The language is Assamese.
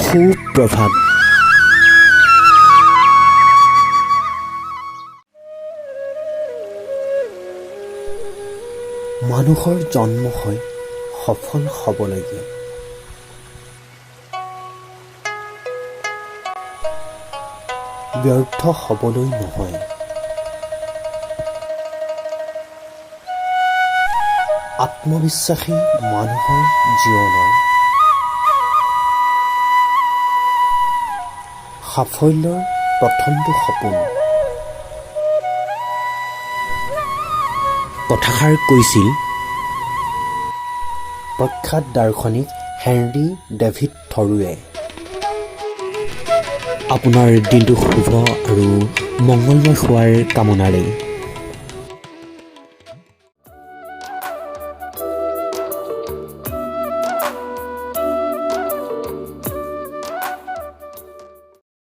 সুপ্ৰভাত। মানুহৰ জন্ম হয় সফল হ'বলৈকে। ব্যৰ্থ হ'বলৈ নহয়। আত্মবিশ্বাসী মানুহৰ জীৱনৰ সাফল্যৰ প্ৰথমটো সপোন। কথাষাৰ কৈছিল প্ৰখ্যাত দাৰ্শনিক হেনৰী ডেভিড থৰোৱে। আপোনাৰ দিনটো শুভ আৰু মংগলময় হোৱাৰ কামনাৰে